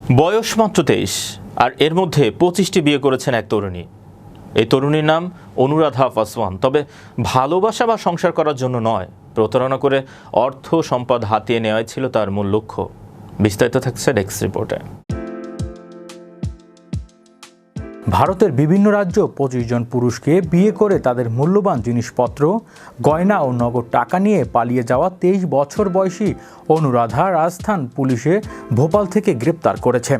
বয়স মাত্র 23 আর এর মধ্যে 25টি বিয়ে করেছেন এক তরুণী। এই তরুণীর নাম অনুরাধা পাসওয়ান। তবে ভালোবাসা বা সংসার করার জন্য নয়, প্রতারণা করে অর্থ সম্পদ হাতিয়ে নেওয়াই ছিল তার মূল লক্ষ্য। বিস্তারিত থাকছে ডেস্ক রিপোর্টে। ভারতের বিভিন্ন রাজ্য 25 জন পুরুষকে বিয়ে করে তাদের মূল্যবান জিনিসপত্র, গয়না ও নগদ টাকা নিয়ে পালিয়ে যাওয়া 23 বছর বয়সী অনুরাধা রাজস্থান পুলিশে ভোপাল থেকে গ্রেপ্তার করেছে।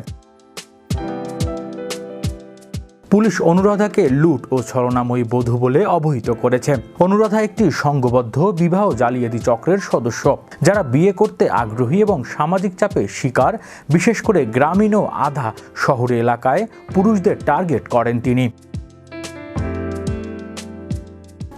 পুলিশ অনুরাধাকে লুট ও ছলনাময়ী বধূ বলে অবহিত করেছে। অনুরাধা একটি সংঘবদ্ধ বিবাহ জালিয়াতি চক্রের সদস্য, যারা বিয়ে করতে আগ্রহী এবং সামাজিক চাপে শিকার, বিশেষ করে গ্রামীণ ও আধা শহরে এলাকায় পুরুষদের টার্গেট করেন তিনি।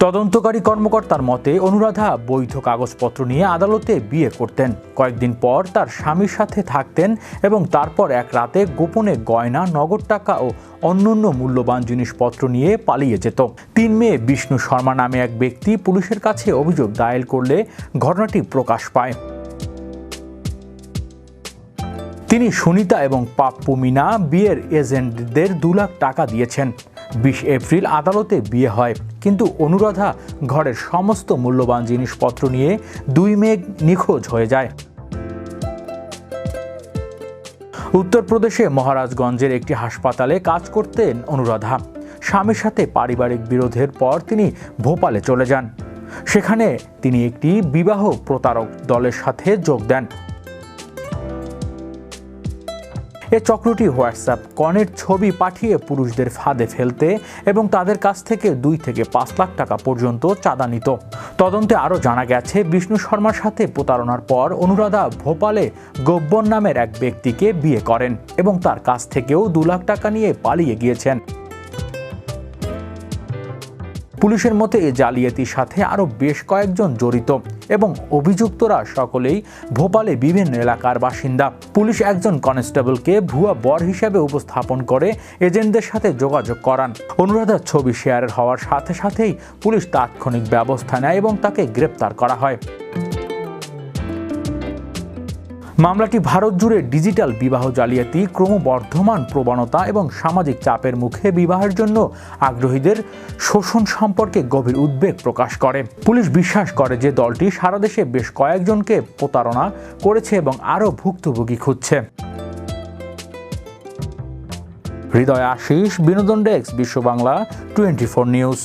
তদন্তকারী কর্মকর্তার মতে, অনুরাধা বৈধ কাগজপত্র নিয়ে আদালতে বিয়ে করতেন, কয়েকদিন পর তার স্বামীর সাথে থাকতেন এবং তারপর এক রাতে গোপনে গয়না, নগদ টাকা ও অন্যান্য মূল্যবান জিনিসপত্র নিয়ে পালিয়ে যেত। 3 মে বিষ্ণু শর্মা নামে এক ব্যক্তি পুলিশের কাছে অভিযোগ দায়ের করলে ঘটনাটি প্রকাশ পায়। তিনি সুনিতা এবং পাপ্পু মিনা বিয়ের এজেন্টদের 2 লাখ টাকা দিয়েছেন। 20 এপ্রিল আদালতে বিয়ে হয়, কিন্তু অনুরাধা ঘরের সমস্ত মূল্যবান জিনিসপত্র নিয়ে 2 মে নিখোঁজ হয়ে যায়। উত্তরপ্রদেশে মহারাজগঞ্জের একটি হাসপাতালে কাজ করতেন অনুরাধা। স্বামীর সাথে পারিবারিক বিরোধের পর তিনি ভোপালে চলে যান। সেখানে তিনি একটি বিবাহ প্রতারক দলের সাথে যোগ দেন। এ চক্রটি হোয়াটসঅ্যাপ কনের ছবি পাঠিয়ে পুরুষদের ফাঁদে ফেলতে এবং তাদের কাছ থেকে 2 থেকে 5 লাখ টাকা পর্যন্ত চাঁদা নিত। তদন্তে আরও জানা গেছে, বিষ্ণু শর্মার সাথে প্রতারণার পর অনুরাধা ভোপালে গব্বর নামের এক ব্যক্তিকে বিয়ে করেন এবং তার কাছ থেকেও 2 লাখ টাকা নিয়ে পালিয়ে গিয়েছেন। পুলিশের মতে এই জালিয়াতির সাথে আরও বেশ কয়েকজন জড়িত এবং অভিযুক্তরা সকলেই ভোপালে বিভিন্ন এলাকার বাসিন্দা। পুলিশ একজন কনস্টেবলকে ভুয়া বর হিসেবে উপস্থাপন করে এজেন্টদের সাথে যোগাযোগ করান। অনুরাধার ছবি শেয়ার হওয়ার সাথে সাথেই পুলিশ তাৎক্ষণিক ব্যবস্থা নেয় এবং তাকে গ্রেপ্তার করা হয়। মামলাটি ভারত জুড়ে ডিজিটাল বিবাহ জালিয়াতি, ক্রমবর্ধমান প্রবণতা এবং সামাজিক চাপের মুখে বিবাহের জন্য আগ্রহীদের শোষণ সম্পর্কে গভীর উদ্বেগ প্রকাশ করে। পুলিশ বিশ্বাস করে যে দলটি সারা দেশে বেশ কয়েকজনকে প্রতারণা করেছে এবং আরও ভুক্তভোগী খুঁজছে। হৃদয় আশিস, বিনোদন ডেস্ক, বিশ্ব বাংলা 24 নিউজ।